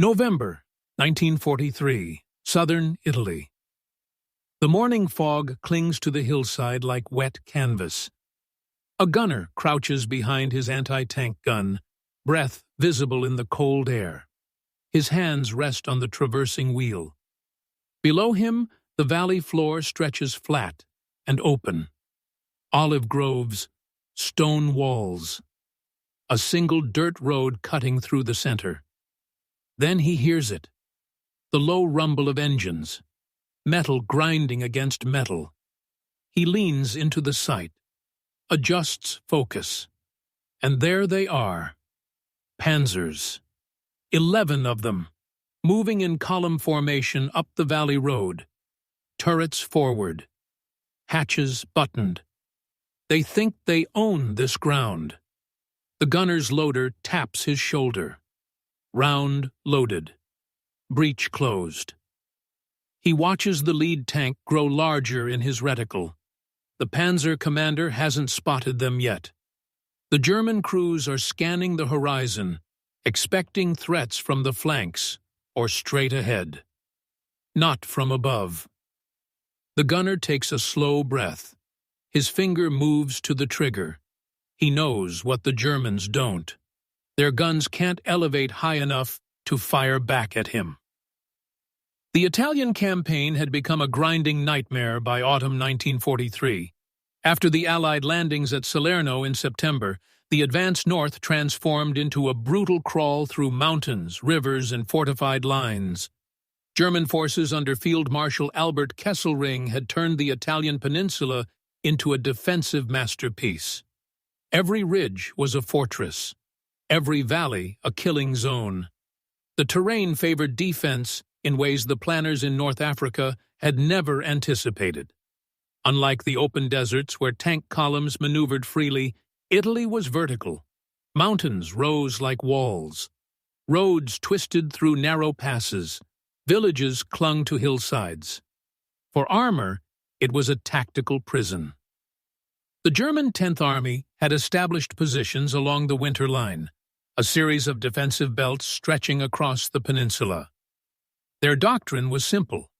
November 1943, southern Italy. The morning fog clings to the hillside like wet canvas. A gunner crouches behind his anti-tank gun, breath visible in the cold air. His hands rest on the traversing wheel. Below him, the valley floor stretches flat and open. Olive groves, stone walls. A single dirt road cutting through the center. Then he hears it. The low rumble of engines. Metal grinding against metal. He leans into the sight. Adjusts focus. And there they are. Panzers. 11 of them. Moving in column formation up the valley road. Turrets forward. Hatches buttoned. They think they own this ground. The gunner's loader taps his shoulder. Round loaded. Breech closed. He watches the lead tank grow larger in his reticle. The Panzer commander hasn't spotted them yet. The German crews are scanning the horizon, expecting threats from the flanks or straight ahead. Not from above. The gunner takes a slow breath. His finger moves to the trigger. He knows what the Germans don't. Their guns can't elevate high enough to fire back at him. The Italian campaign had become a grinding nightmare by autumn 1943. After the Allied landings at Salerno in September, the advance north transformed into a brutal crawl through mountains, rivers, and fortified lines. German forces under Field Marshal Albert Kesselring had turned the Italian peninsula into a defensive masterpiece. Every ridge was a fortress. Every valley a killing zone. The terrain favored defense in ways the planners in North Africa had never anticipated. Unlike the open deserts where tank columns maneuvered freely, Italy was vertical. Mountains rose like walls. Roads twisted through narrow passes. Villages clung to hillsides. For armor, it was a tactical prison. The German 10th Army had established positions along the winter line, a series of defensive belts stretching across the peninsula. Their doctrine was simple.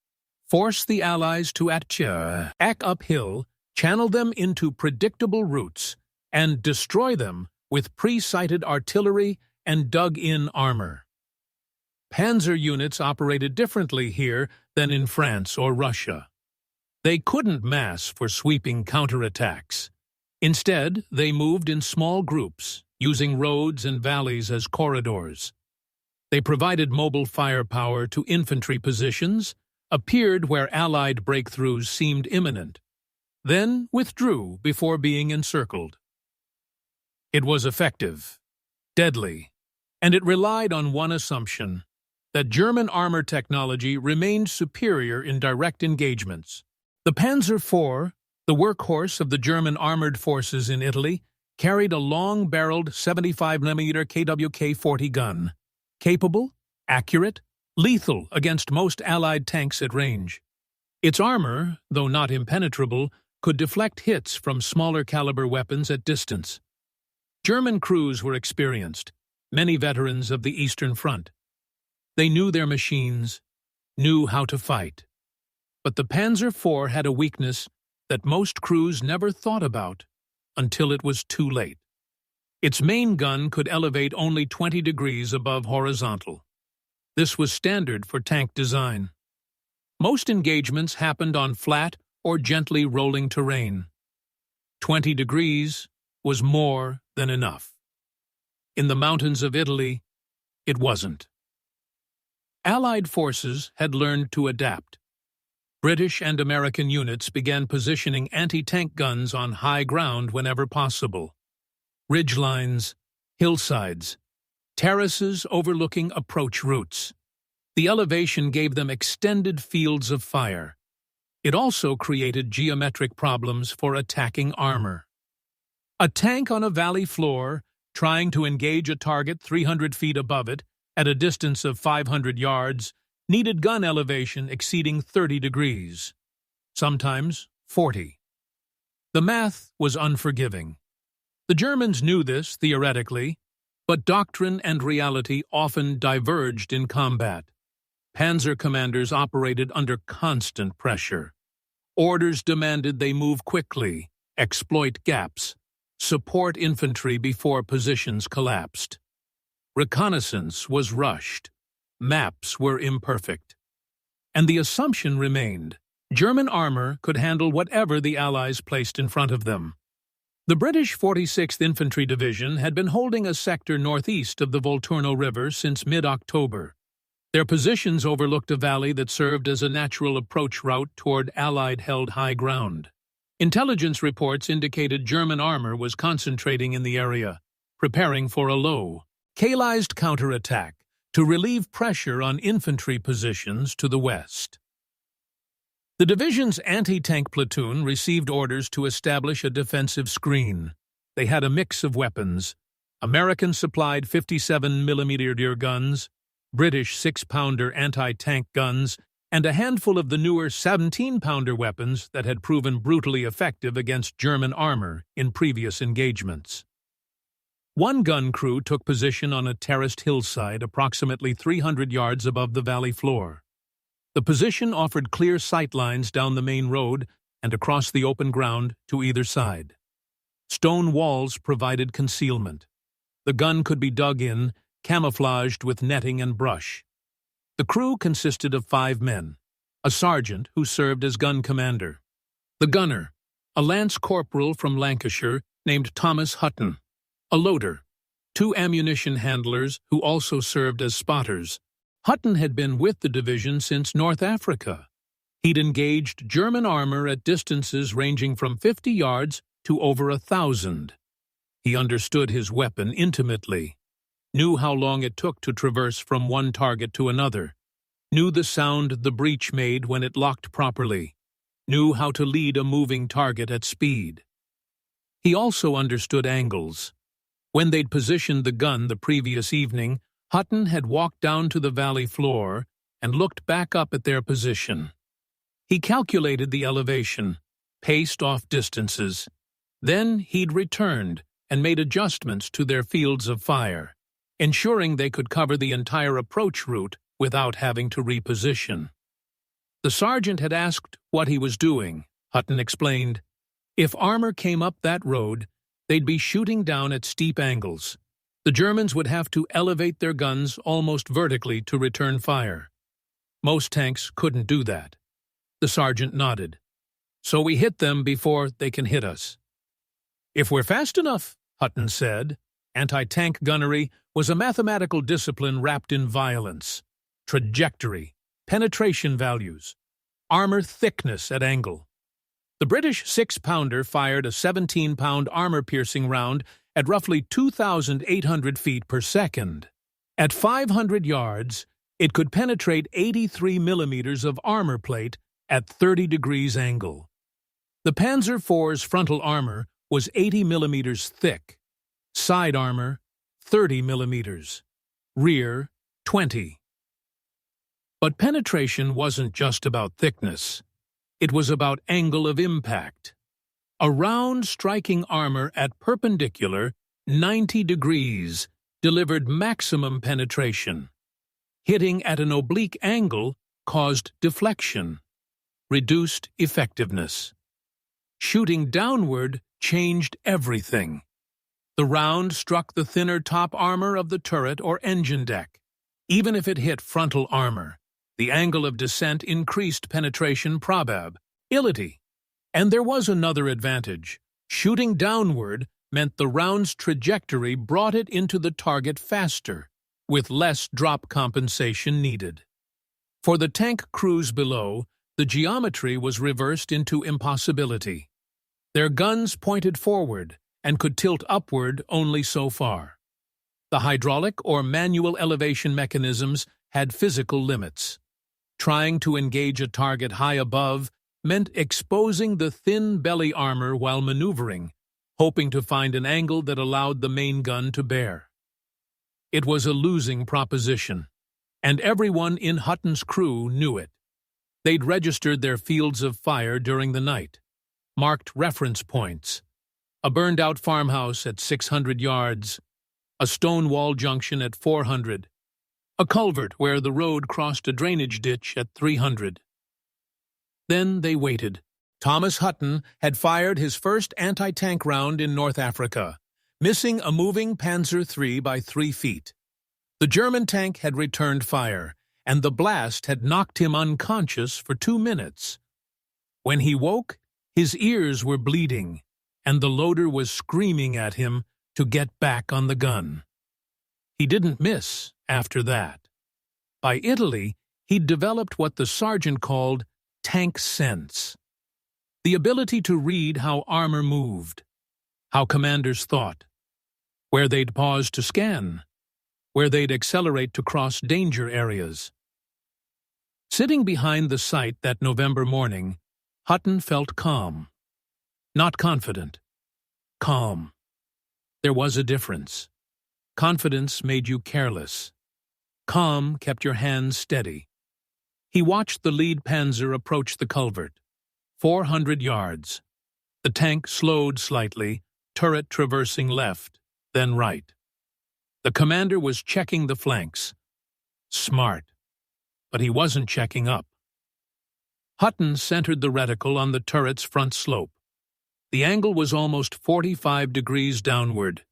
Force the Allies to attack uphill, channel them into predictable routes, and destroy them with pre-sighted artillery and dug-in armor. Panzer units operated differently here than in France or Russia. They couldn't mass for sweeping counterattacks. Instead, they moved in small groups, using roads and valleys as corridors. They provided mobile firepower to infantry positions, appeared where Allied breakthroughs seemed imminent, then withdrew before being encircled. It was effective, deadly, and it relied on one assumption, that German armor technology remained superior in direct engagements. The Panzer IV, the workhorse of the German armored forces in Italy, carried a long-barreled 75mm KWK-40 gun, capable, accurate, lethal against most Allied tanks at range. Its armor, though not impenetrable, could deflect hits from smaller-caliber weapons at distance. German crews were experienced, many veterans of the Eastern Front. They knew their machines, knew how to fight. But the Panzer IV had a weakness that most crews never thought about until it was too late. Its main gun could elevate only 20 degrees above horizontal. This was standard for tank design. Most engagements happened on flat or gently rolling terrain. 20 degrees was more than enough. In the mountains of Italy, it wasn't. Allied forces had learned to adapt. British and American units began positioning anti-tank guns on high ground whenever possible. Ridgelines, hillsides, terraces overlooking approach routes. The elevation gave them extended fields of fire. It also created geometric problems for attacking armor. A tank on a valley floor, trying to engage a target 300 feet above it, at a distance of 500 yards, needed gun elevation exceeding 30 degrees, sometimes 40. The math was unforgiving. The Germans knew this theoretically, But doctrine and reality often diverged in combat. Panzer commanders operated under constant pressure. Orders demanded they move quickly, exploit gaps, support infantry before positions collapsed. Reconnaissance was rushed. Maps were imperfect. And the assumption remained: German armor could handle whatever the Allies placed in front of them. The British 46th Infantry Division had been holding a sector northeast of the Volturno River since mid-October. Their positions overlooked a valley that served as a natural approach route toward Allied-held high ground. Intelligence reports indicated German armor was concentrating in the area, preparing for a localized counterattack to relieve pressure on infantry positions to the west. The division's anti-tank platoon received orders to establish a defensive screen. They had a mix of weapons: American-supplied 57mm deer guns, British 6-pounder anti-tank guns, and a handful of the newer 17-pounder weapons that had proven brutally effective against German armor in previous engagements. One gun crew took position on a terraced hillside approximately 300 yards above the valley floor. The position offered clear sight lines down the main road and across the open ground to either side. Stone walls provided concealment. The gun could be dug in, camouflaged with netting and brush. The crew consisted of 5 men: a sergeant who served as gun commander, the gunner, a lance corporal from Lancashire named Thomas Hutton, a loader, 2 ammunition handlers who also served as spotters. Hutton had been with the division since North Africa. He'd engaged German armor at distances ranging from 50 yards to over 1,000. He understood his weapon intimately, knew how long it took to traverse from one target to another, knew the sound the breech made when it locked properly, knew how to lead a moving target at speed. He also understood angles. When they'd positioned the gun the previous evening, Hutton had walked down to the valley floor and looked back up at their position. He calculated the elevation, paced off distances. Then he'd returned and made adjustments to their fields of fire, ensuring they could cover the entire approach route without having to reposition. The sergeant had asked what he was doing. Hutton explained. If armor came up that road, they'd be shooting down at steep angles. The Germans would have to elevate their guns almost vertically to return fire. Most tanks couldn't do that. The sergeant nodded. So we hit them before they can hit us. If we're fast enough, Hutton said. Anti-tank gunnery was a mathematical discipline wrapped in violence, trajectory, penetration values, armor thickness at angle. The British 6-pounder fired a 17-pound armor-piercing round at roughly 2,800 feet per second. At 500 yards, it could penetrate 83 millimeters of armor plate at 30 degrees angle. The Panzer IV's frontal armor was 80 millimeters thick, side armor 30 millimeters, rear 20. But penetration wasn't just about thickness. It was about angle of impact. A round striking armor at perpendicular 90 degrees delivered maximum penetration. Hitting at an oblique angle caused deflection, reduced effectiveness. Shooting downward changed everything. The round struck the thinner top armor of the turret or engine deck. Even if it hit frontal armor, the angle of descent increased penetration probability. And there was another advantage. Shooting downward meant the round's trajectory brought it into the target faster, with less drop compensation needed. For the tank crews below, the geometry was reversed into impossibility. Their guns pointed forward and could tilt upward only so far. The hydraulic or manual elevation mechanisms had physical limits. Trying to engage a target high above meant exposing the thin belly armor while maneuvering, hoping to find an angle that allowed the main gun to bear. It was a losing proposition, and everyone in Hutton's crew knew it. They'd registered their fields of fire during the night, marked reference points, a burned-out farmhouse at 600 yards, a stone wall junction at 400, a culvert where the road crossed a drainage ditch at 300. Then they waited. Thomas Hutton had fired his first anti-tank round in North Africa, missing a moving Panzer III by 3 feet. The German tank had returned fire, and the blast had knocked him unconscious for 2 minutes. When he woke, his ears were bleeding, and the loader was screaming at him to get back on the gun. He didn't miss after that. By Italy, he'd developed what the sergeant called tank sense, the ability to read how armor moved, how commanders thought, where they'd pause to scan, where they'd accelerate to cross danger areas. Sitting behind the sight that November morning, Hutton felt calm. Not confident. Calm. There was a difference. Confidence made you careless. Calm kept your hands steady. He watched the lead panzer approach the culvert. 400 yards. The tank slowed slightly, turret traversing left, then right. The commander was checking the flanks. Smart. But he wasn't checking up. Hutton centered the reticle on the turret's front slope. The angle was almost 45 degrees downward.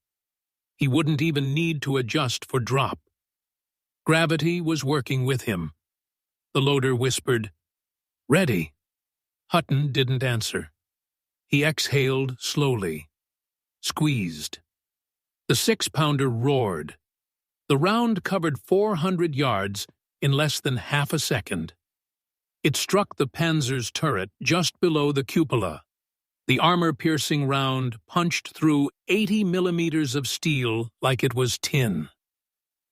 He wouldn't even need to adjust for drop. Gravity was working with him. The loader whispered, "Ready." Hutton didn't answer. He exhaled slowly. Squeezed. The 6-pounder roared. The round covered 400 yards in less than half a second. It struck the Panzer's turret just below the cupola. The armor-piercing round punched through 80 millimeters of steel like it was tin.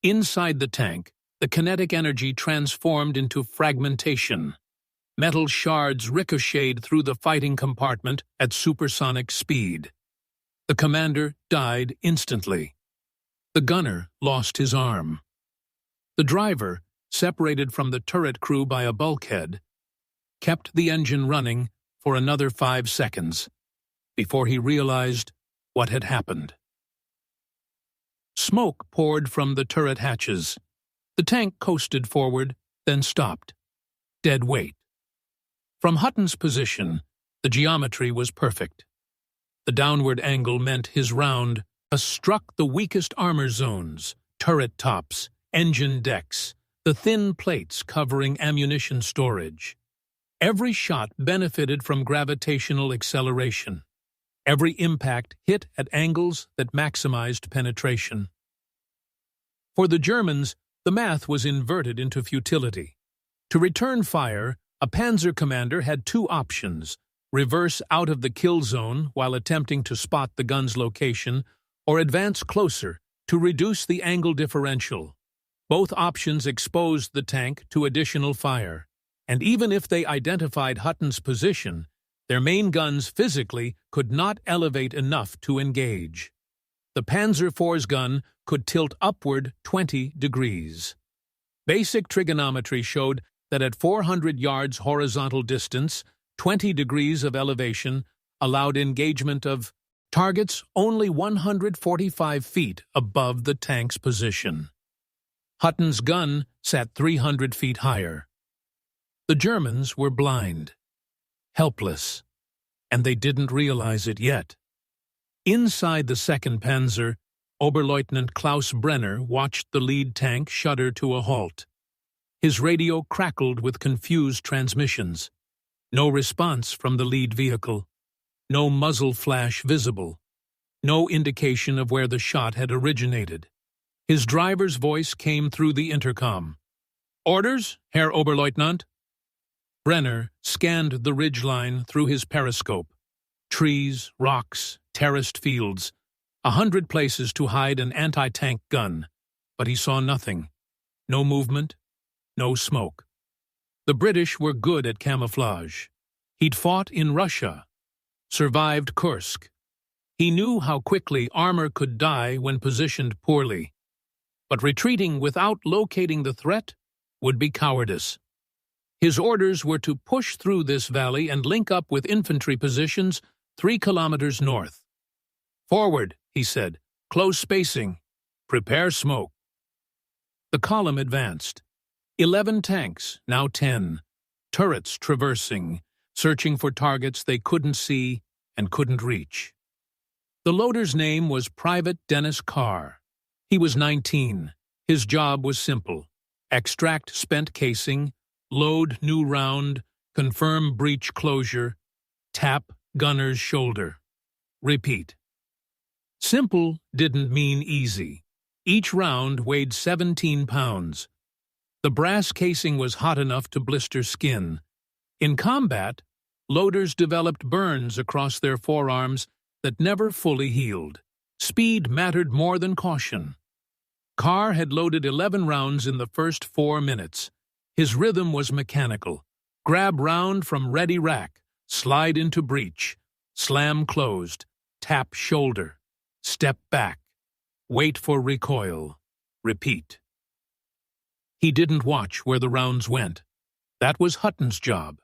Inside the tank, the kinetic energy transformed into fragmentation. Metal shards ricocheted through the fighting compartment at supersonic speed. The commander died instantly. The gunner lost his arm. The driver, separated from the turret crew by a bulkhead, kept the engine running for another 5 seconds before he realized what had happened. Smoke poured from the turret hatches. The tank coasted forward, then stopped. Dead weight. From Hutton's position, the geometry was perfect. The downward angle meant his round struck the weakest armor zones, turret tops, engine decks, the thin plates covering ammunition storage. Every shot benefited from gravitational acceleration. Every impact hit at angles that maximized penetration. For the Germans, the math was inverted into futility. To return fire, a panzer commander had 2 options: reverse out of the kill zone while attempting to spot the gun's location, or advance closer to reduce the angle differential. Both options exposed the tank to additional fire, and even if they identified Hutton's position, their main guns physically could not elevate enough to engage. The Panzer IV's gun could tilt upward 20 degrees. Basic trigonometry showed that at 400 yards horizontal distance, 20 degrees of elevation allowed engagement of targets only 145 feet above the tank's position. Hutton's gun sat 300 feet higher. The Germans were blind, helpless, and they didn't realize it yet. Inside the 2nd Panzer, Oberleutnant Klaus Brenner watched the lead tank shudder to a halt. His radio crackled with confused transmissions. No response from the lead vehicle. No muzzle flash visible. No indication of where the shot had originated. His driver's voice came through the intercom. "Orders, Herr Oberleutnant?" Brenner scanned the ridgeline through his periscope. Trees, rocks, terraced fields. 100 places to hide an anti-tank gun. But he saw nothing. No movement. No smoke. The British were good at camouflage. He'd fought in Russia. Survived Kursk. He knew how quickly armor could die when positioned poorly. But retreating without locating the threat would be cowardice. His orders were to push through this valley and link up with infantry positions 3 kilometers north. "Forward," he said. "Close spacing." Prepare smoke. The column advanced. 11 tanks, now 10. Turrets traversing, searching for targets they couldn't see and couldn't reach. The loader's name was Private Dennis Carr. He was 19. His job was simple: extract spent casing, load new round, confirm breech closure, tap gunner's shoulder. Repeat. Simple didn't mean easy. Each round weighed 17 pounds. The brass casing was hot enough to blister skin. In combat, loaders developed burns across their forearms that never fully healed. Speed mattered more than caution. Carr had loaded 11 rounds in the first 4 minutes. His rhythm was mechanical. Grab round from ready rack, slide into breech, slam closed, tap shoulder, step back, wait for recoil, repeat. He didn't watch where the rounds went. That was Hutton's job.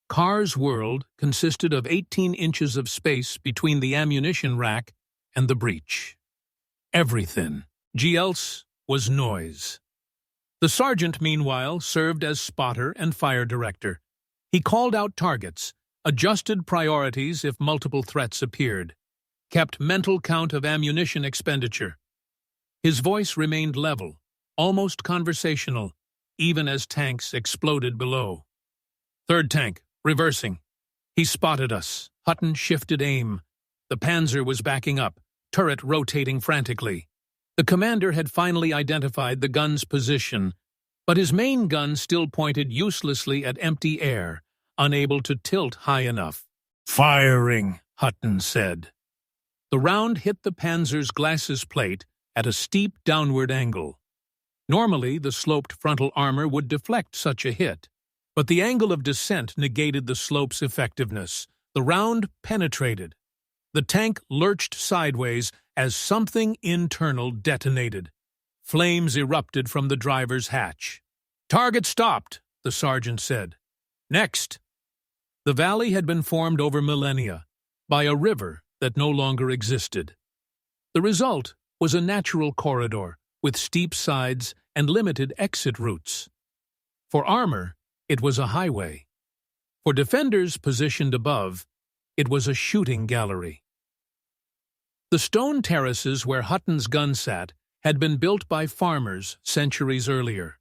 Carr's world consisted of 18 inches of space between the ammunition rack and the breech. Everything else was noise. The sergeant, meanwhile, served as spotter and fire director. He called out targets, adjusted priorities if multiple threats appeared, kept mental count of ammunition expenditure. His voice remained level, almost conversational, even as tanks exploded below. Third tank, reversing. He spotted us. Hutton shifted aim. The Panzer was backing up, turret rotating frantically. The commander had finally identified the gun's position, but his main gun still pointed uselessly at empty air, unable to tilt high enough. "Firing," Hutton said. The round hit the Panzer's glacis plate at a steep downward angle. Normally, the sloped frontal armor would deflect such a hit, but the angle of descent negated the slope's effectiveness. The round penetrated. The tank lurched sideways as something internal detonated. Flames erupted from the driver's hatch. "Target stopped," the sergeant said. "Next." The valley had been formed over millennia by a river that no longer existed. The result was a natural corridor with steep sides and limited exit routes. For armor, it was a highway. For defenders positioned above, it was a shooting gallery. The stone terraces where Hutton's gun sat had been built by farmers centuries earlier.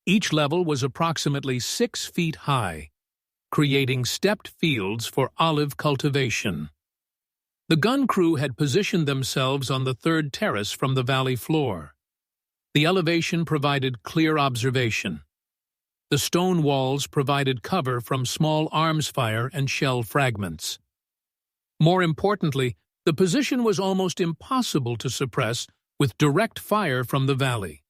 Each level was approximately 6 feet high, creating stepped fields for olive cultivation. The gun crew had positioned themselves on the third terrace from the valley floor. The elevation provided clear observation. The stone walls provided cover from small arms fire and shell fragments. More importantly, the position was almost impossible to suppress with direct fire from the valley.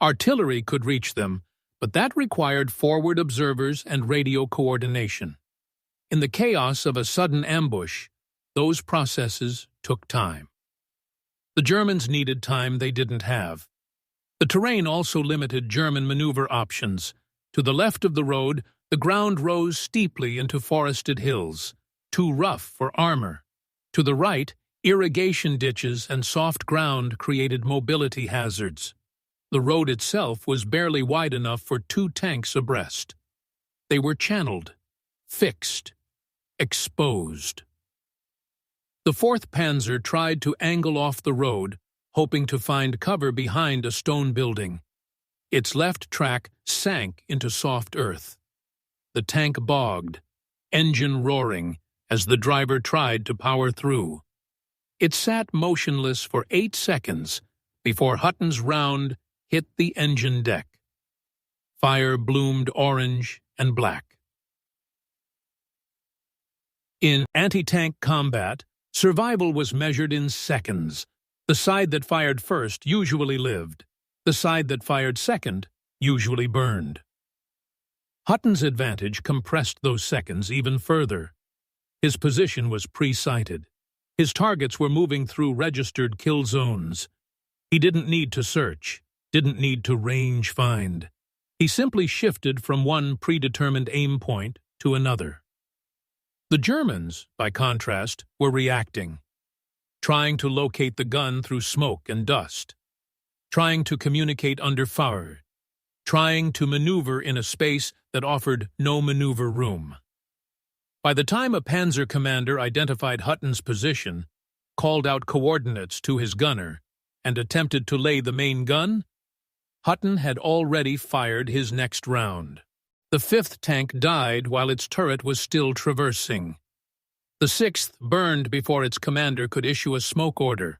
Artillery could reach them, but that required forward observers and radio coordination. In the chaos of a sudden ambush, those processes took time. The Germans needed time they didn't have. The terrain also limited German maneuver options. To the left of the road, the ground rose steeply into forested hills, too rough for armor. To the right, irrigation ditches and soft ground created mobility hazards. The road itself was barely wide enough for 2 tanks abreast. They were channeled, fixed, exposed. The 4th Panzer tried to angle off the road, hoping to find cover behind a stone building. Its left track sank into soft earth. The tank bogged, engine roaring, as the driver tried to power through. It sat motionless for 8 seconds before Hutton's round hit the engine deck. Fire bloomed orange and black. In anti-tank combat, survival was measured in seconds. The side that fired first usually lived. The side that fired second usually burned. Hutton's advantage compressed those seconds even further. His position was pre-sighted. His targets were moving through registered kill zones. He didn't need to search, didn't need to range find. He simply shifted from one predetermined aim point to another. The Germans, by contrast, were reacting, trying to locate the gun through smoke and dust. trying to communicate under fire, trying to maneuver in a space that offered no maneuver room. By the time a panzer commander identified Hutton's position, called out coordinates to his gunner, and attempted to lay the main gun, Hutton had already fired his next round. The 5th tank died while its turret was still traversing. The 6th burned before its commander could issue a smoke order.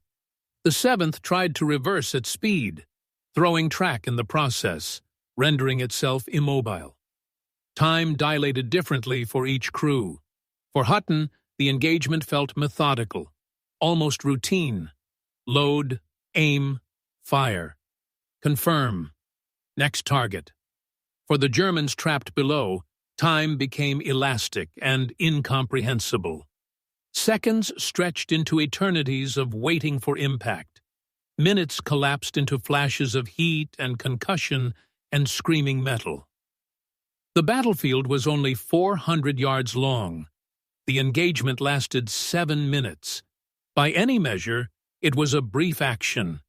The 7th tried to reverse at speed, throwing track in the process, rendering itself immobile. Time dilated differently for each crew. For Hutton, the engagement felt methodical, almost routine. Load, aim, fire. Confirm. Next target. For the Germans trapped below, time became elastic and incomprehensible. Seconds stretched into eternities of waiting for impact. Minutes collapsed into flashes of heat and concussion and screaming metal. The battlefield was only 400 yards long. The engagement lasted 7 minutes. By any measure, it was a brief action,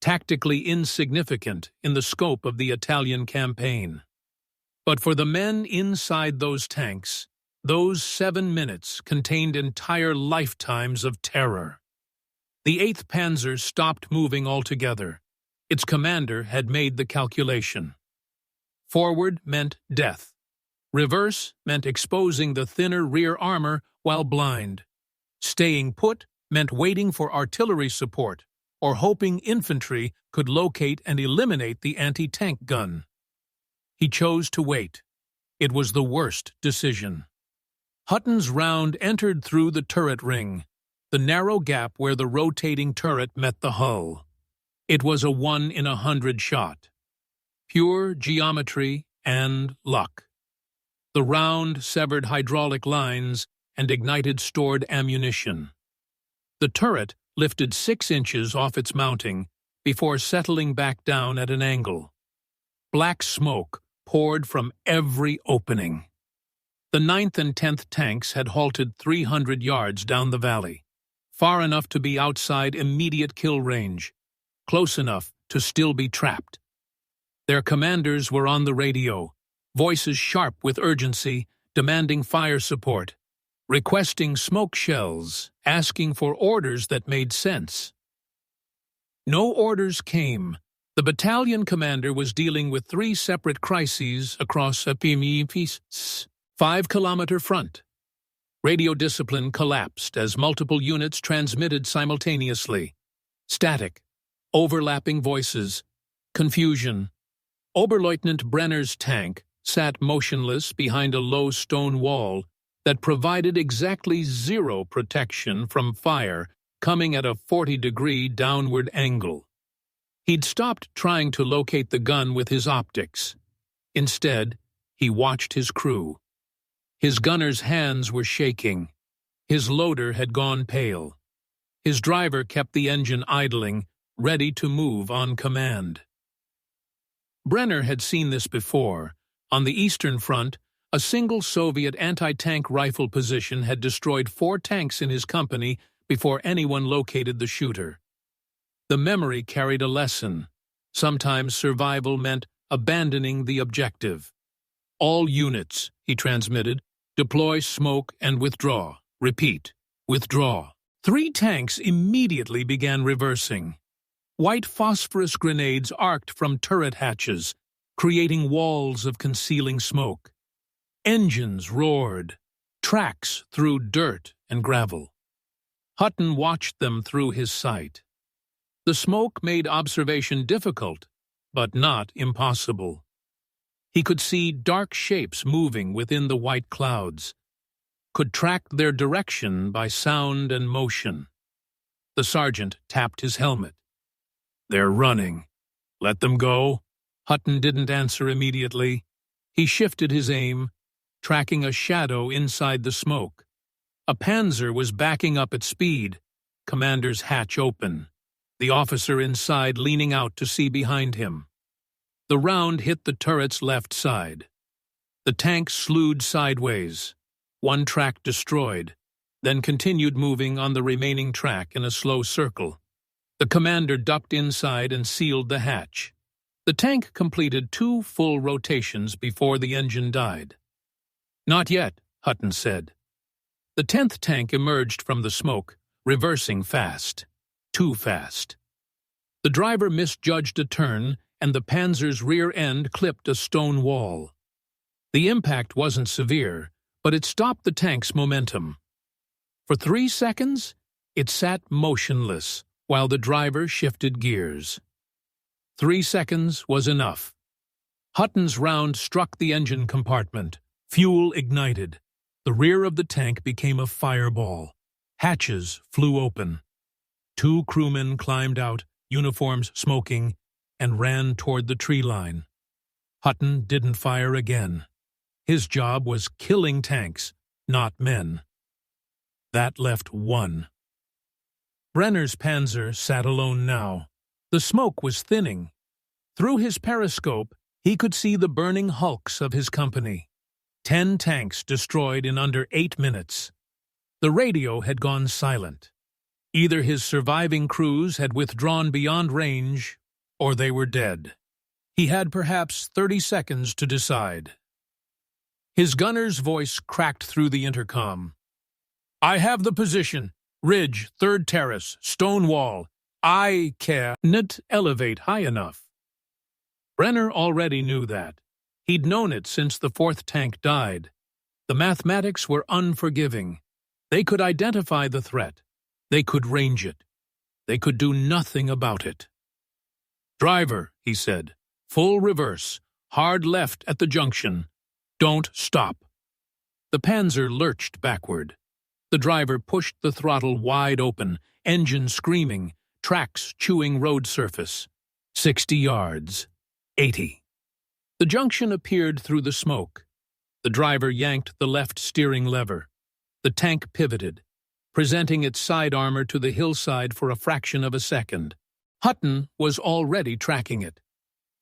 tactically insignificant in the scope of the Italian campaign. But for the men inside those tanks, those 7 minutes contained entire lifetimes of terror. The 8th Panzer stopped moving altogether. Its commander had made the calculation. Forward meant death. Reverse meant exposing the thinner rear armor while blind. Staying put meant waiting for artillery support or hoping infantry could locate and eliminate the anti-tank gun. He chose to wait. It was the worst decision. Hutton's round entered through the turret ring, the narrow gap where the rotating turret met the hull. It was a 1 in 100 shot. Pure geometry and luck. The round severed hydraulic lines and ignited stored ammunition. The turret lifted 6 inches off its mounting before settling back down at an angle. Black smoke poured from every opening. The 9th and 10th tanks had halted 300 yards down the valley, far enough to be outside immediate kill range, close enough to still be trapped. Their commanders were on the radio, voices sharp with urgency, demanding fire support, requesting smoke shells, asking for orders that made sense. No orders came. The battalion commander was dealing with 3 separate crises across a 5-kilometer front. Radio discipline collapsed as multiple units transmitted simultaneously. Static, overlapping voices, confusion. Oberleutnant Brenner's tank sat motionless behind a low stone wall that provided exactly 0 protection from fire coming at a 40-degree downward angle. He'd stopped trying to locate the gun with his optics. Instead, he watched his crew. His gunner's hands were shaking. His loader had gone pale. His driver kept the engine idling, ready to move on command. Brenner had seen this before. On the Eastern Front, a single Soviet anti-tank rifle position had destroyed 4 tanks in his company before anyone located the shooter. The memory carried a lesson. Sometimes survival meant abandoning the objective. All units, he transmitted, deploy smoke and withdraw. Repeat, withdraw. 3 tanks immediately began reversing. White phosphorus grenades arced from turret hatches, creating walls of concealing smoke. Engines roared, tracks through dirt and gravel. Hutton watched them through his sight. The smoke made observation difficult, but not impossible. He could see dark shapes moving within the white clouds, could track their direction by sound and motion. The sergeant tapped his helmet. "They're running. Let them go." Hutton didn't answer immediately. He shifted his aim, tracking a shadow inside the smoke. A panzer was backing up at speed, commander's hatch open, the officer inside leaning out to see behind him. The round hit the turret's left side. The tank slewed sideways, 1 track destroyed, then continued moving on the remaining track in a slow circle. The commander ducked inside and sealed the hatch. The tank completed 2 full rotations before the engine died. "Not yet," Hutton said. The 10th tank emerged from the smoke, reversing fast. Too fast. The driver misjudged a turn, and the Panzer's rear end clipped a stone wall. The impact wasn't severe, but it stopped the tank's momentum. For 3 seconds, it sat motionless while the driver shifted gears. 3 seconds was enough. Hutton's round struck the engine compartment. Fuel ignited. The rear of the tank became a fireball. Hatches flew open. 2 crewmen climbed out, uniforms smoking, and ran toward the tree line. Hutton didn't fire again. His job was killing tanks, not men. That left 1. Brenner's Panzer sat alone now. The smoke was thinning. Through his periscope, he could see the burning hulks of his company. 10 tanks destroyed in under 8 minutes. The radio had gone silent. Either his surviving crews had withdrawn beyond range, or they were dead. He had perhaps 30 seconds to decide. His gunner's voice cracked through the intercom. "I have the position. Ridge, 3rd terrace, stone wall. I can't elevate high enough." Brenner already knew that. He'd known it since the 4th tank died. The mathematics were unforgiving. They could identify the threat. They could range it. They could do nothing about it. "Driver," he said, "full reverse, hard left at the junction. Don't stop." The Panzer lurched backward. The driver pushed the throttle wide open, engine screaming, tracks chewing road surface. 60 yards. 80. The junction appeared through the smoke. The driver yanked the left steering lever. The tank pivoted, presenting its side armor to the hillside for a fraction of a second. Hutton was already tracking it.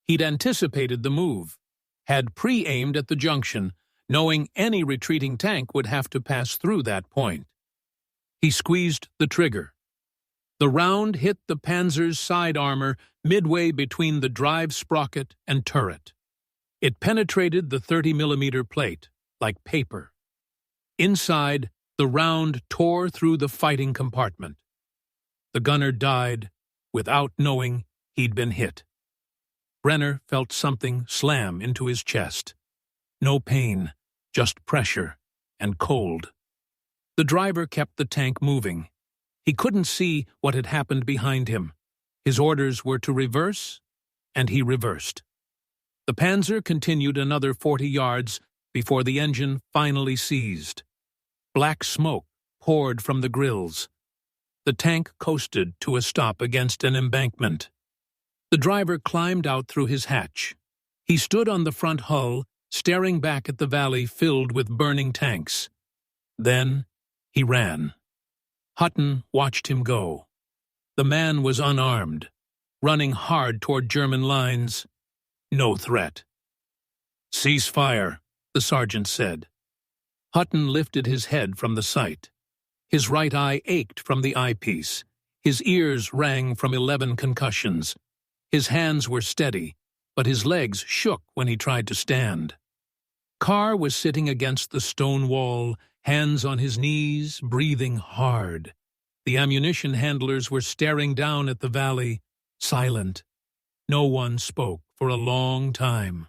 He'd anticipated the move, had pre-aimed at the junction, knowing any retreating tank would have to pass through that point. He squeezed the trigger. The round hit the Panzer's side armor midway between the drive sprocket and turret. It penetrated the 30mm plate, like paper. Inside, the round tore through the fighting compartment. The gunner died without knowing he'd been hit. Brenner felt something slam into his chest. No pain, just pressure and cold. The driver kept the tank moving. He couldn't see what had happened behind him. His orders were to reverse, and he reversed. The Panzer continued another 40 yards before the engine finally seized. Black smoke poured from the grills. The tank coasted to a stop against an embankment. The driver climbed out through his hatch. He stood on the front hull, staring back at the valley filled with burning tanks. Then he ran. Hutton watched him go. The man was unarmed, running hard toward German lines. No threat. "Cease fire," the sergeant said. Hutton lifted his head from the sight. His right eye ached from the eyepiece. His ears rang from 11 concussions. His hands were steady, but his legs shook when he tried to stand. Carr was sitting against the stone wall, hands on his knees, breathing hard. The ammunition handlers were staring down at the valley, silent. No one spoke for a long time.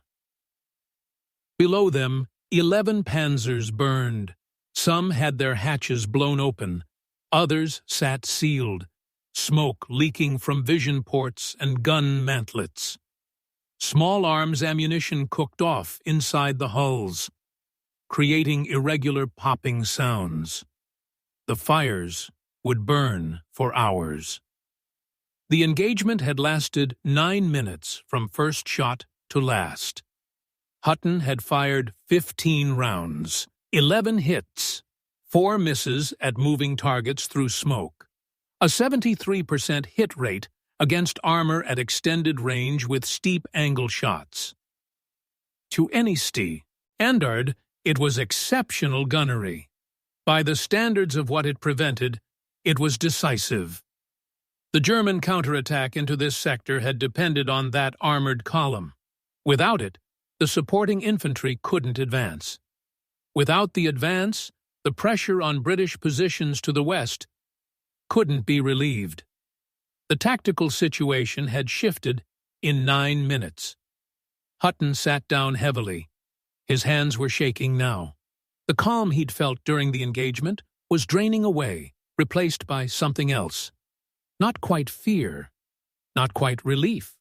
Below them, 11 Panzers burned. Some had their hatches blown open. Others sat sealed, smoke leaking from vision ports and gun mantlets. Small arms ammunition cooked off inside the hulls, creating irregular popping sounds. The fires would burn for hours. The engagement had lasted 9 minutes from first shot to last. Hutton had fired 15 rounds, 11 hits, 4 misses at moving targets through smoke, a 73% hit rate against armor at extended range with steep angle shots. To any standard, it was exceptional gunnery. By the standards of what it prevented, it was decisive. The German counterattack into this sector had depended on that armored column. Without it, the supporting infantry couldn't advance. Without the advance, the pressure on British positions to the west couldn't be relieved. The tactical situation had shifted in 9 minutes. Hutton sat down heavily. His hands were shaking now. The calm he'd felt during the engagement was draining away, replaced by something else. Not quite fear, not quite relief,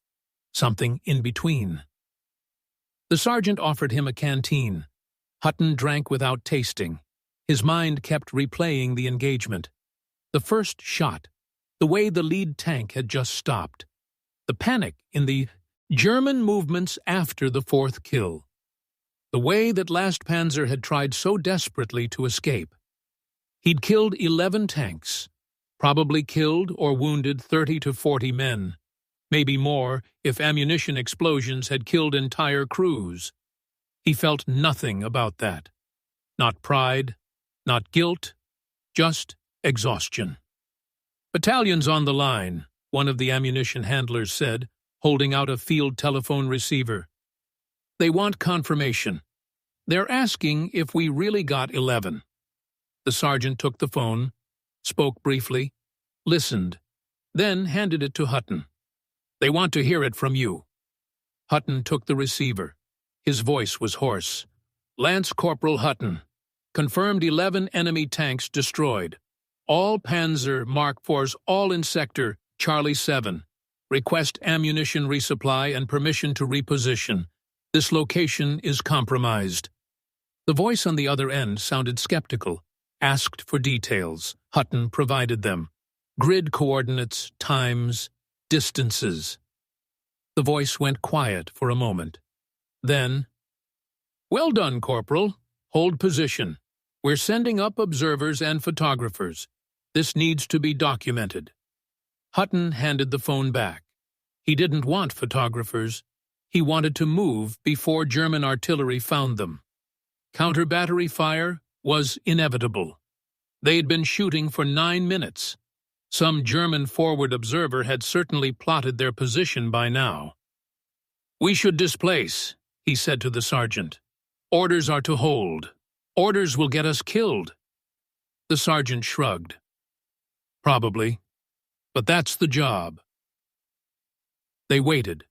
something in between. The sergeant offered him a canteen. Hutton drank without tasting. His mind kept replaying the engagement. The first shot, the way the lead tank had just stopped. The panic in the German movements after the fourth kill. The way that last Panzer had tried so desperately to escape. He'd killed 11 tanks, probably killed or wounded 30 to 40 men, maybe more if ammunition explosions had killed entire crews. He felt nothing about that. Not pride, not guilt, just exhaustion. "Battalion's on the line," one of the ammunition handlers said, holding out a field telephone receiver. "They want confirmation. They're asking if we really got 11. The sergeant took the phone, spoke briefly, listened, then handed it to Hutton. "They want to hear it from you." Hutton took the receiver. His voice was hoarse. "Lance Corporal Hutton. Confirmed 11 enemy tanks destroyed. All Panzer Mark IVs, all in sector Charlie 7. Request ammunition resupply and permission to reposition. This location is compromised." The voice on the other end sounded skeptical, asked for details. Hutton provided them. Grid coordinates, times, distances. The voice went quiet for a moment. Then, "Well done, Corporal. Hold position. We're sending up observers and photographers. This needs to be documented." Hutton handed the phone back. He didn't want photographers. He wanted to move before German artillery found them. Counter-battery fire was inevitable. They'd been shooting for 9 minutes. Some German forward observer had certainly plotted their position by now. "We should displace," he said to the sergeant. "Orders are to hold. Orders will get us killed." The sergeant shrugged. "Probably. But that's the job." They waited.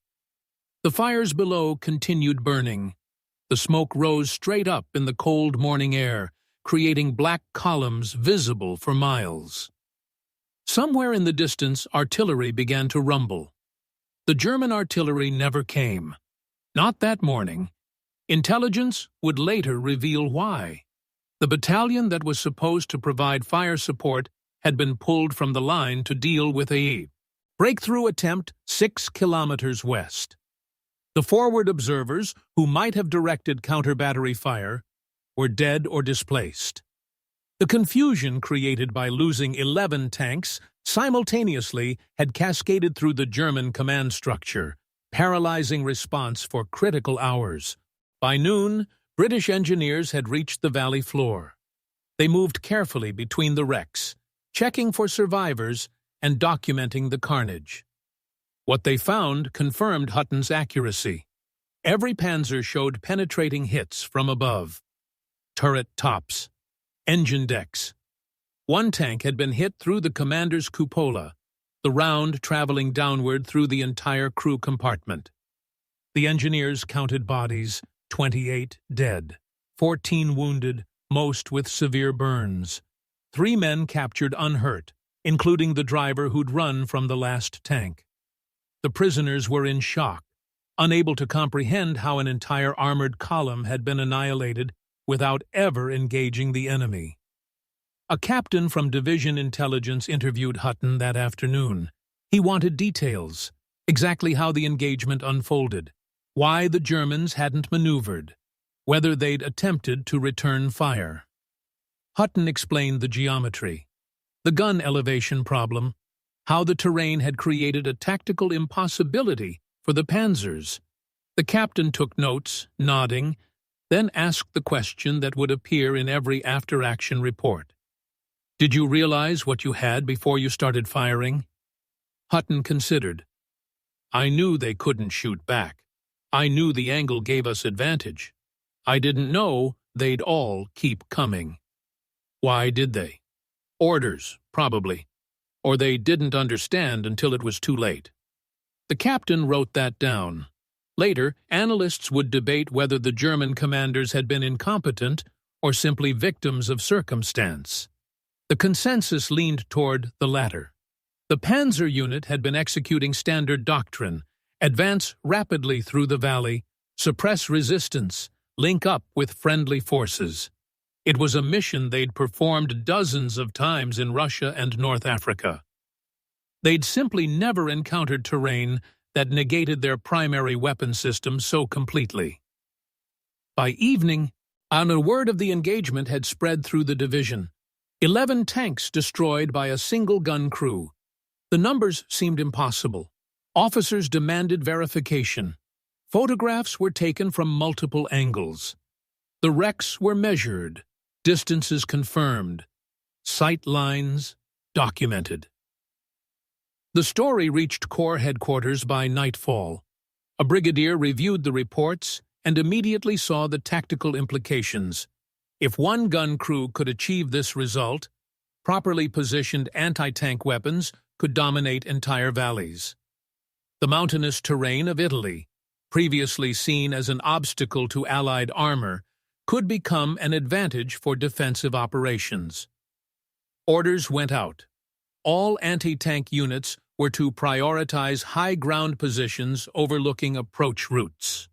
The fires below continued burning. The smoke rose straight up in the cold morning air, creating black columns visible for miles. Somewhere in the distance, artillery began to rumble. The German artillery never came. Not that morning. Intelligence would later reveal why. The battalion that was supposed to provide fire support had been pulled from the line to deal with a breakthrough attempt 6 kilometers west. The forward observers, who might have directed counter-battery fire, were dead or displaced. The confusion created by losing 11 tanks simultaneously had cascaded through the German command structure, paralyzing response for critical hours. By noon, British engineers had reached the valley floor. They moved carefully between the wrecks, checking for survivors and documenting the carnage. What they found confirmed Hutton's accuracy. Every Panzer showed penetrating hits from above. Turret tops, engine decks. One tank had been hit through the commander's cupola, the round traveling downward through the entire crew compartment. The engineers counted bodies, 28 dead, 14 wounded, most with severe burns. 3 men captured unhurt, including the driver who'd run from the last tank. The prisoners were in shock, unable to comprehend how an entire armored column had been annihilated without ever engaging the enemy. A captain from Division Intelligence interviewed Hutton that afternoon. He wanted details, exactly how the engagement unfolded, why the Germans hadn't maneuvered, whether they'd attempted to return fire. Hutton explained the geometry, the gun elevation problem, how the terrain had created a tactical impossibility for the Panzers. The captain took notes, nodding, then asked the question that would appear in every after-action report. "Did you realize what you had before you started firing?" Hutton considered. I knew they couldn't shoot back. I knew the angle gave us advantage. I didn't know they'd all keep coming. Why did they? Orders, probably. Or they didn't understand until it was too late. The captain wrote that down. Later, analysts would debate whether the German commanders had been incompetent or simply victims of circumstance. The consensus leaned toward the latter. The Panzer unit had been executing standard doctrine: advance rapidly through the valley, suppress resistance, link up with friendly forces. It was a mission they'd performed dozens of times in Russia and North Africa. They'd simply never encountered terrain that negated their primary weapon system so completely. By evening, a word of the engagement had spread through the division. 11 tanks destroyed by a single gun crew. The numbers seemed impossible. Officers demanded verification. Photographs were taken from multiple angles. The wrecks were measured, distances confirmed, sight lines documented. The story reached Corps headquarters by nightfall. A brigadier reviewed the reports and immediately saw the tactical implications. If one gun crew could achieve this result, properly positioned anti-tank weapons could dominate entire valleys. The mountainous terrain of Italy, previously seen as an obstacle to Allied armor, could become an advantage for defensive operations. Orders went out. All anti-tank units were to prioritize high ground positions overlooking approach routes.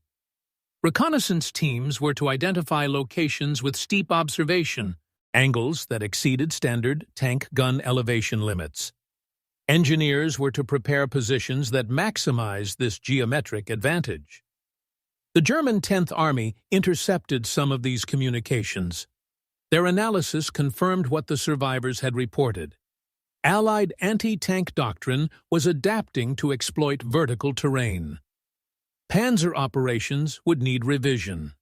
Reconnaissance teams were to identify locations with steep observation, angles that exceeded standard tank gun elevation limits. Engineers were to prepare positions that maximized this geometric advantage. The German 10th Army intercepted some of these communications. Their analysis confirmed what the survivors had reported. Allied anti-tank doctrine was adapting to exploit vertical terrain. Panzer operations would need revision.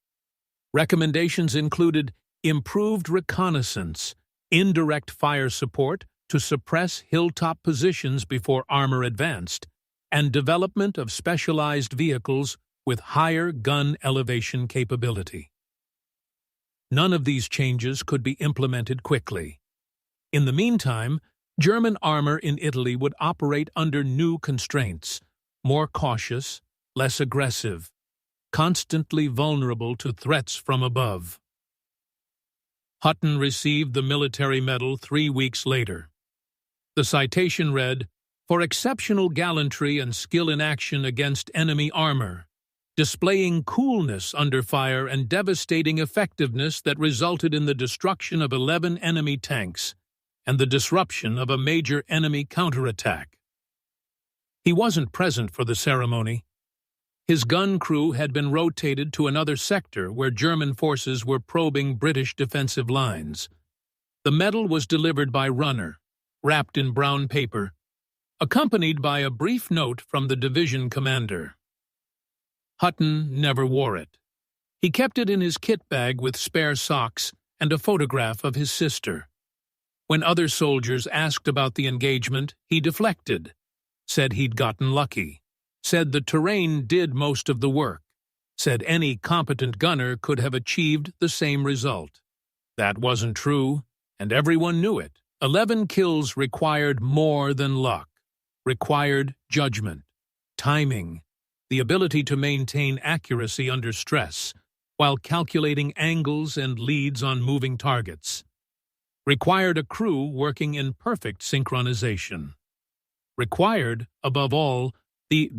Recommendations included improved reconnaissance, indirect fire support to suppress hilltop positions before armor advanced, and development of specialized vehicles with higher gun elevation capability. None of these changes could be implemented quickly. In the meantime, German armor in Italy would operate under new constraints, more cautious, less aggressive, constantly vulnerable to threats from above. Hutton received the military medal 3 weeks later. The citation read, "For exceptional gallantry and skill in action against enemy armor, displaying coolness under fire and devastating effectiveness that resulted in the destruction of 11 enemy tanks and the disruption of a major enemy counterattack." He wasn't present for the ceremony. His gun crew had been rotated to another sector where German forces were probing British defensive lines. The medal was delivered by runner, wrapped in brown paper, accompanied by a brief note from the division commander. Hutton never wore it. He kept it in his kit bag with spare socks and a photograph of his sister. When other soldiers asked about the engagement, he deflected, said he'd gotten lucky, said the terrain did most of the work, said any competent gunner could have achieved the same result. That wasn't true, and everyone knew it. 11 kills required more than luck, required judgment, timing, the ability to maintain accuracy under stress, while calculating angles and leads on moving targets. Required a crew working in perfect synchronization. Required, above all, the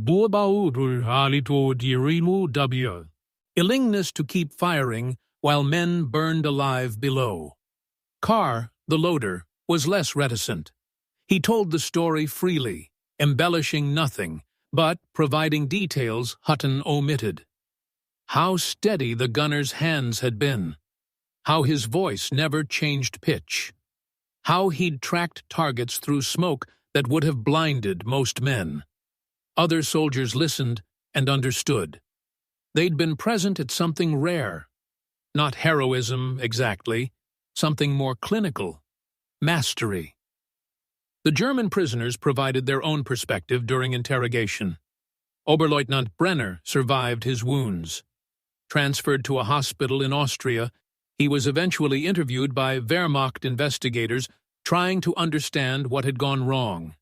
willingness to keep firing while men burned alive below. Carr, the loader, was less reticent. He told the story freely, embellishing nothing, but providing details Hutton omitted. How steady the gunner's hands had been. How his voice never changed pitch. How he'd tracked targets through smoke that would have blinded most men. Other soldiers listened and understood. They'd been present at something rare. Not heroism, exactly. Something more clinical. Mastery. The German prisoners provided their own perspective during interrogation. Oberleutnant Brenner survived his wounds. Transferred to a hospital in Austria, he was eventually interviewed by Wehrmacht investigators trying to understand what had gone wrong.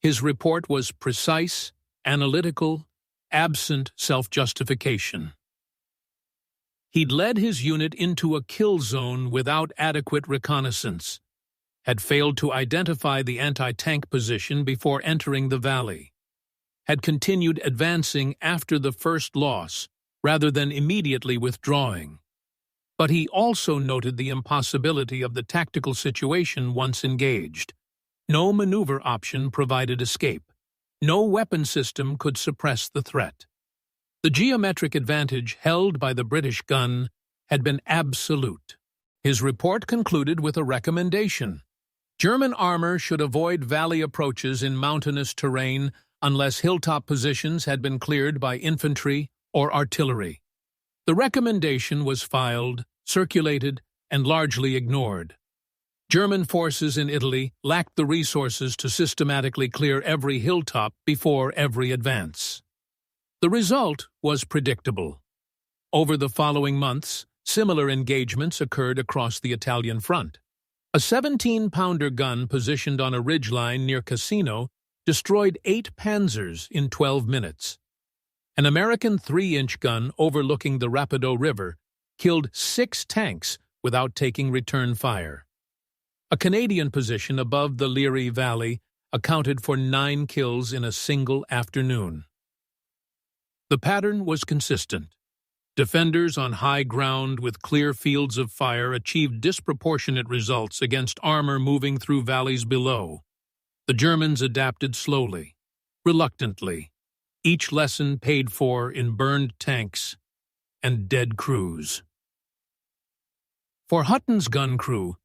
His report was precise, analytical, absent self-justification. He'd led his unit into a kill zone without adequate reconnaissance, had failed to identify the anti-tank position before entering the valley, had continued advancing after the first loss rather than immediately withdrawing. But he also noted the impossibility of the tactical situation once engaged. No maneuver option provided escape. No weapon system could suppress the threat. The geometric advantage held by the British gun had been absolute. His report concluded with a recommendation. German armor should avoid valley approaches in mountainous terrain unless hilltop positions had been cleared by infantry or artillery. The recommendation was filed, circulated, and largely ignored. German forces in Italy lacked the resources to systematically clear every hilltop before every advance. The result was predictable. Over the following months, similar engagements occurred across the Italian front. A 17-pounder gun positioned on a ridgeline near Cassino destroyed 8 Panzers in 12 minutes. An American 3-inch gun overlooking the Rapido River killed 6 tanks without taking return fire. A Canadian position above the Liri Valley accounted for 9 kills in a single afternoon. The pattern was consistent. Defenders on high ground with clear fields of fire achieved disproportionate results against armor moving through valleys below. The Germans adapted slowly, reluctantly, each lesson paid for in burned tanks and dead crews. For Hutton's gun crew,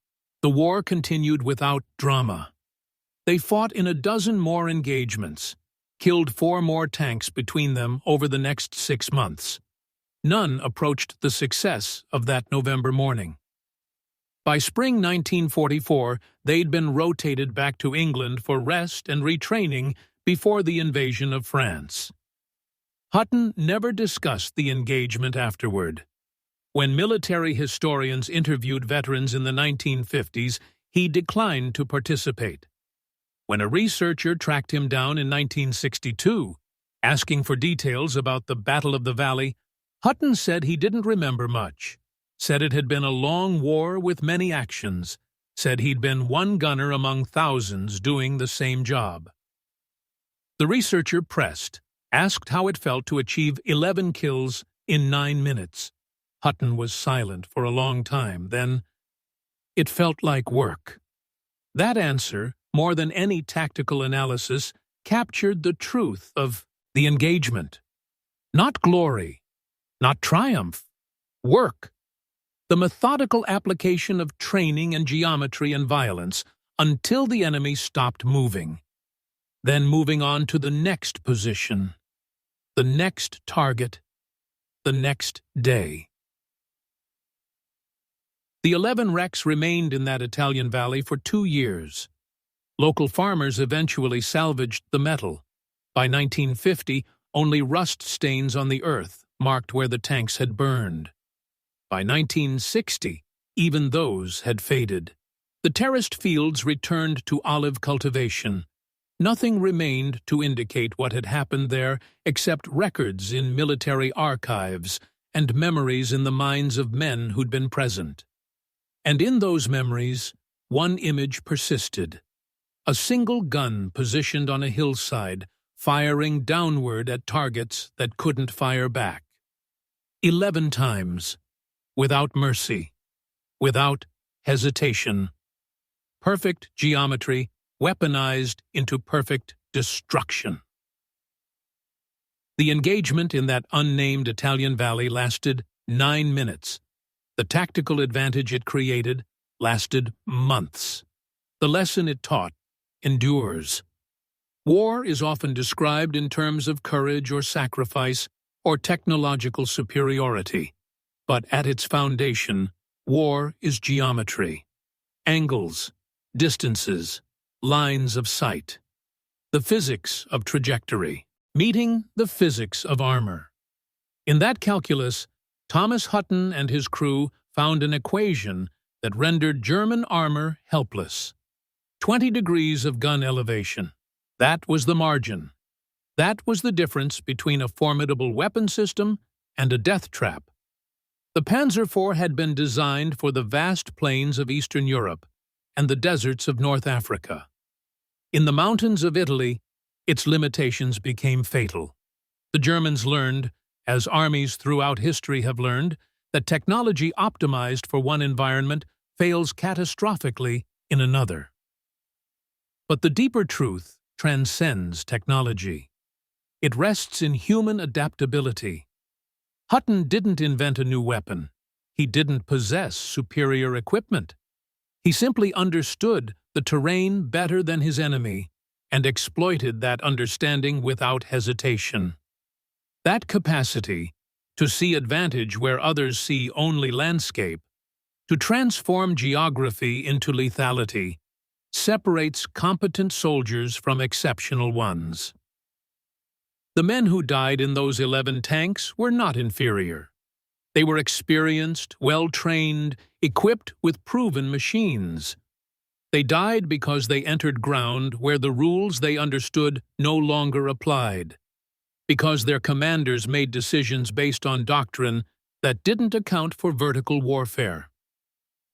the war continued without drama. They fought in a dozen more engagements, killed 4 more tanks between them over the next 6 months. None approached the success of that November morning. By spring 1944, they'd been rotated back to England for rest and retraining before the invasion of France. Hutton never discussed the engagement afterward. When military historians interviewed veterans in the 1950s, he declined to participate. When a researcher tracked him down in 1962, asking for details about the Battle of the Valley, Hutton said he didn't remember much, said it had been a long war with many actions, said he'd been one gunner among thousands doing the same job. The researcher pressed, asked how it felt to achieve 11 kills in 9 minutes. Hutton was silent for a long time, then, "It felt like work." That answer, more than any tactical analysis, captured the truth of the engagement. Not glory, not triumph, work. The methodical application of training and geometry and violence until the enemy stopped moving. Then moving on to the next position, the next target, the next day. The 11 wrecks remained in that Italian valley for 2 years. Local farmers eventually salvaged the metal. By 1950, only rust stains on the earth marked where the tanks had burned. By 1960, even those had faded. The terraced fields returned to olive cultivation. Nothing remained to indicate what had happened there except records in military archives and memories in the minds of men who'd been present. And in those memories, one image persisted. A single gun positioned on a hillside, firing downward at targets that couldn't fire back. 11 times, without mercy, without hesitation. Perfect geometry weaponized into perfect destruction. The engagement in that unnamed Italian valley lasted 9 minutes. The tactical advantage it created lasted months. The lesson it taught endures. War is often described in terms of courage or sacrifice or technological superiority, but at its foundation, war is geometry. Angles, distances, lines of sight. The physics of trajectory. Meeting the physics of armor. In that calculus, Thomas Hutton and his crew found an equation that rendered German armor helpless. 20 degrees of gun elevation. That was the margin. That was the difference between a formidable weapon system and a death trap. The Panzer IV had been designed for the vast plains of Eastern Europe and the deserts of North Africa. In the mountains of Italy, its limitations became fatal. The Germans learned, as armies throughout history have learned, that technology optimized for one environment fails catastrophically in another. But the deeper truth transcends technology. It rests in human adaptability. Hutton didn't invent a new weapon. He didn't possess superior equipment. He simply understood the terrain better than his enemy and exploited that understanding without hesitation. That capacity, to see advantage where others see only landscape, to transform geography into lethality, separates competent soldiers from exceptional ones. The men who died in those 11 tanks were not inferior. They were experienced, well-trained, equipped with proven machines. They died because they entered ground where the rules they understood no longer applied, because their commanders made decisions based on doctrine that didn't account for vertical warfare.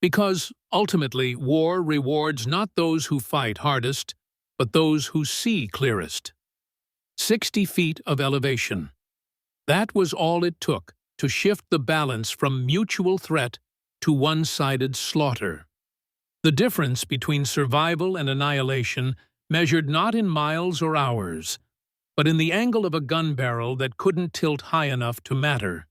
Because, ultimately, war rewards not those who fight hardest, but those who see clearest. 60 feet of elevation. That was all it took to shift the balance from mutual threat to one-sided slaughter. The difference between survival and annihilation measured not in miles or hours, but in the angle of a gun barrel that couldn't tilt high enough to matter.